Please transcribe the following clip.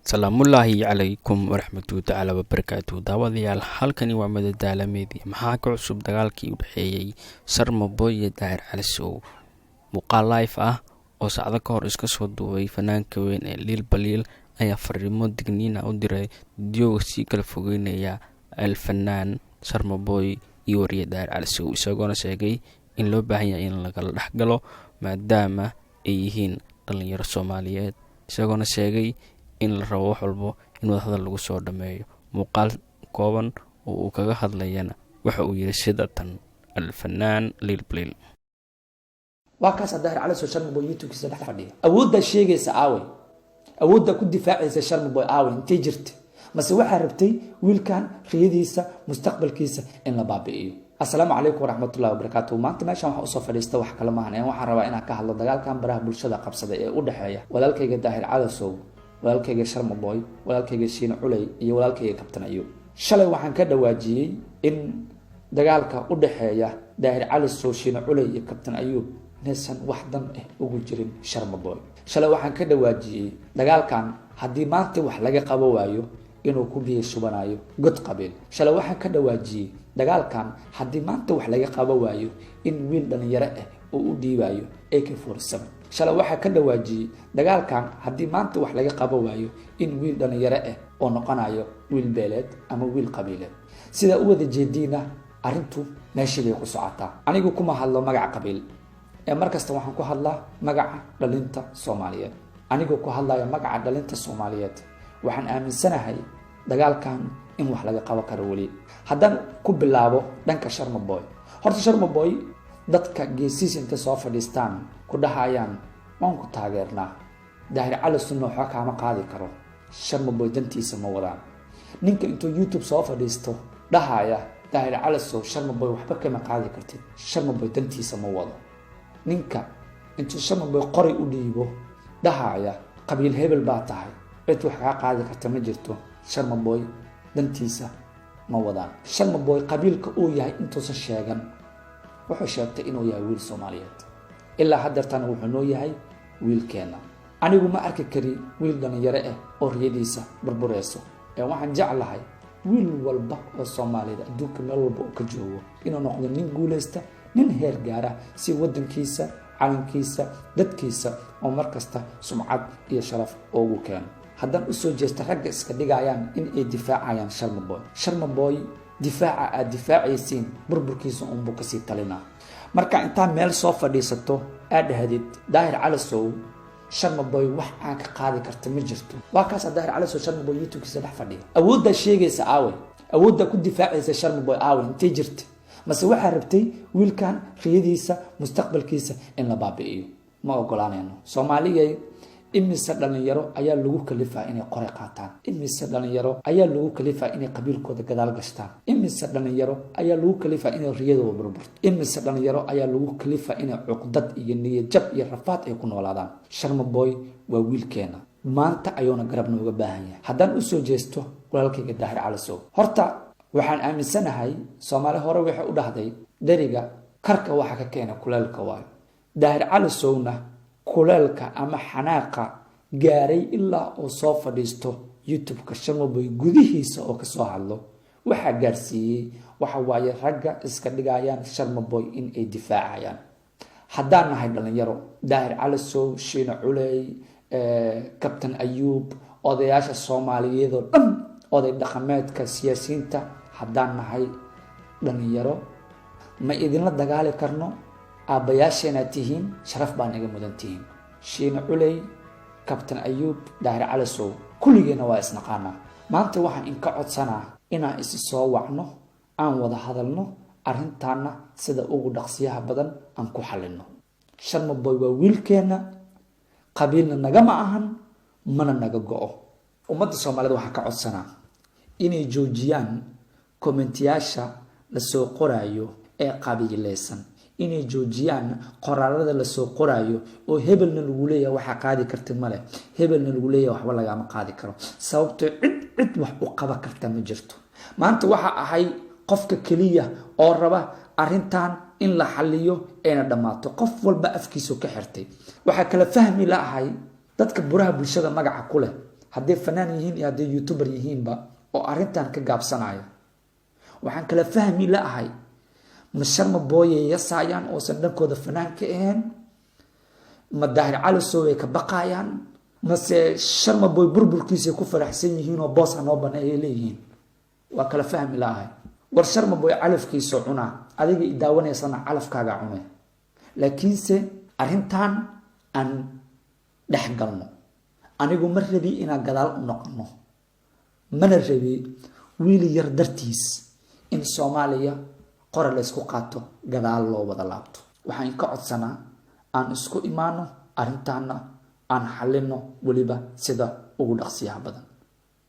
salaamullaahi calaykum waraxmatullahi tacaala wabarakaatu. daawadayaal, halkani waa madadaala media. maxaa ka cusub dagaalkii u dhexeeyey Sharmaboy iyo Daahir Cali Sow? muuqaal live ah oo saacado ka hor iska soo duubay fanaanka weyn ee Liil Baliil ayaa fariimo digniin ah u diray dadyoga sii kala fogeynaya alfanaan Sharmaboy iyo wariye Daahir Cali Sow, isagoona sheegay in loo baahan yahay in lagala dhexgalo maadaama ay yihiin dhalinyaro Soomaaliyeed, isagoona sheegay in la rabo wax walbo in wadahadal lagu soo dhameeyo. muuqaal kooban oo uu kaga hadlayana waxa uu yiri sida tan alfanaan Liil Baliil. waa kaas Daahir Cali Sow Sharmaboy YouTube-kiisa dhex fadhiya, awoodda sheegaysa aaway, awoodda ku difaacaysa Sharmaboy aaway intee jirta, mase waxaa rabtay wiilkan riyadiisa mustaqbalkiisa in la baabi'iyo. assalaamu calaykum waraxmatullahi wabarakaatuh. maanta meeshan waxaa usoo fadhiista wax kale maahan, waxaan rabaa inaan ka hadlo dagaalkan baraha bulshada qabsaday ee u dhexeeya walaalkayga Daahir Cali Sow, walaalkayga Sharmaboy, walaalkayga Shiine Culey iyo walaalkayga Kabtan Ayuub. shalay waxaan ka dhawaajiyey in dagaalka u dhexeeya Daahir Cali Sow, Shiine Culey iyo Kabtan Ayuub inaysan wax dan ugu jirin Sharmaboy. shalay waxaan ka dhawaajiyey dagaalkan haddii maanta wax laga qabo waayo inuu ku biyo shubanayo god qabiil. shalay waxaan ka dhawaajiyey dagaalkan haddii maanta wax laga qabo waayo in wiil dhalinyaro uu u dhiibayo AK47. shalay waxaa ka dhawaajiyey dagaalkan haddii maanta wax laga qabo waayo in wiil dhalinyaro oo noqonayo wiil beeleed ama wiil qabiileed. sida u wada jeediina arrintu meeshii bay ku socotaa. anigu kuma hadlo magaca qabiil ee markasta waxaan ku hadlaa magaca dhalinta Soomaaliyeed. anigu ku hadlayo magaca dhalinta Soomaaliyeed waxaan aaminsanahay dagaalkan in wax laga qabo karo wali. haddaan ku bilaabo dhanka Sharmaboy, horta Sharmaboy dadka geesiis inta soo fadhiistaan ku dhahayaan waan ku taageernaa, Daahir Cali Sow waxba kaama qaadi karo, Sharmaboy dantiisa ma wadaan. ninka intuu YouTube soo fadhiisto dhahaya Daahir Cali Sow Sharmaboy waxba kama qaadi kartid, Sharmaboy dantiisa ma wado. ninka intuu Sharmaboy qori u dhiibo dhahaya qabiil hebel baa tahay, cid wax kaa qaadi karta ma jirto, Sharmaboy dantiisa ma wadaan. Sharmaboy qabiilka uu yahay intuusan sheegan wuxuu sheegtay inuu yahay wiil Soomaaliyeed, ilaa haddeertana wuxuu noo yahay wiilkeena. anigu ma arki kari wiil dhalinyaro oo riyadiisa burbureyso, waxaan jeclahay wiil walba oo Soomaaliyeed adduunka meel walba uu ka joogo inuu noqdo nin guuleysta, nin heer gaara si wadankiisa, calankiisa, dadkiisa oo markasta sumcad iyo sharaf ugu keeno. haddaan usoo jeesta ragga iska dhigayaan in ay difaacayaan Sharmaboy difaaca aad difaacaysiin burburkiisa unbuu kasii talinaa. marka intaa meel soo fadhiisato aad dhahdid Daahir Cali Sow Sharmaboy wax aan ka qaadi karta ma jirto, waa kaas Daahir Cali Sow Sharmaboy YouTube-kiisa dhex fadhiya, awoodda sheegaysa aaway, awoodda ku difaacaysa Sharmaboy aaway intee jirta, mase waxaa rabtay wiilkan riyadiisa mustaqbalkiisa in la baabi'iyo. ma ogolaanayno. Soomaaliyay imise dhalinyaro ayaa lagu kalifaa inay qore qaataan, imise dhalinyaro ayaa lagu kalifaa inay qabiilkooda gadaal gashtaan, imise dhalinyaro ayaa lagu kalifaa inay riyadooda burburto, imise dhalinyaro ayaa lagu kalifaa inay cuqdad iyo niyad jab iyo rafaad ay ku noolaadaan. Sharmaboy waa wiilkeena, maanta ayuuna garab nooga baahan yahay. haddaan usoo jeesto walaalkayga Daahir Cali Sow, horta waxaan aaminsanahay Soomaali hore waxay u dhahday dariga karka waxa ka keena kuleelka waayo. Daahir Cali Sowna kuleelka ama xanaaqa gaaray ilaa uu soo fadhiisto YouTube-ka Sharmaboy gudihiisa oo ka soo hadlo waxaa gaarsiiyey waxa waaye ragga iska dhigayaan Sharmaboy in ay difaacayaan. haddaan nahay dhalinyaro Daahir Cali Sow, Shiine Culey, Kabtan Ayuub, odayaasha Soomaaliyeed oo dhan, oday dhaqameedka, siyaasiyiinta, haddaan nahay dhalinyaro ma idinla dagaali karno. aabbayaasheena tihiin, sharaf baa naga mudan tihiin. Shiine Culey, Kabtan Ayuub, Daahir Cali Sow kulligeena waa isnaqaanaa. maanta waxaan inka codsanaa inaan isi soo wacno, aan wada hadalno, arrintaana sida ugu dhaqsiyaha badan aan ku xalino. Sharmaboy waa wiilkeena, qabiilna nagama ahan, mana naga go'o. ummadda Soomaaliyeed waxaan ka codsanaa inay joojiyaan kommentiyaasha la soo qorayo ee qabiileysan, inay joojiyaan qoraalada la soo qorayo oo hebelna lagu leeyahay waxa qaadi karta male, hebelna lagu leeyahay waxba lagama qaadi karo, sababtoo cid wax u qaba karta ma jirto. maanta waxa ahay qofka kaliya oo raba arrintan in la xalliyo ayna dhamaato. qof walba afkiisu ka xirtay. waxa kala fahmi laahay dadka buraha bulshada magaca ku leh hadday fanaan yihiin iyo hadday youtuber yihiinba oo arrintan ka gaabsanaya. waxaan kala fahmi la'ahay ma Sharma Boy yasaayaan oosan dhankooda fanaan ka ahayn, ma Daahir Calasow ay ka baqayaan, mase Sharma Boy burburkiisa ku faraxsan yihiin oo boos noo baneeyay leeyihiin. waa kala fahmi la'ahay. war Sharma Boy calafkiisa cunaa, adiga i daawanaysana calafkaaga cunay, laakiinse arrintan aan dhex galno. anigu ma rabi inaan gadaal u noqono, mana rabi wiil yar dartiis in Soomaaliya qora la isku qaato gadaal loo wada laabto. waxaan ka codsanaa aan isku imaano arrintaana aan xalino waliba sida ugu dhaqsiyaha badan.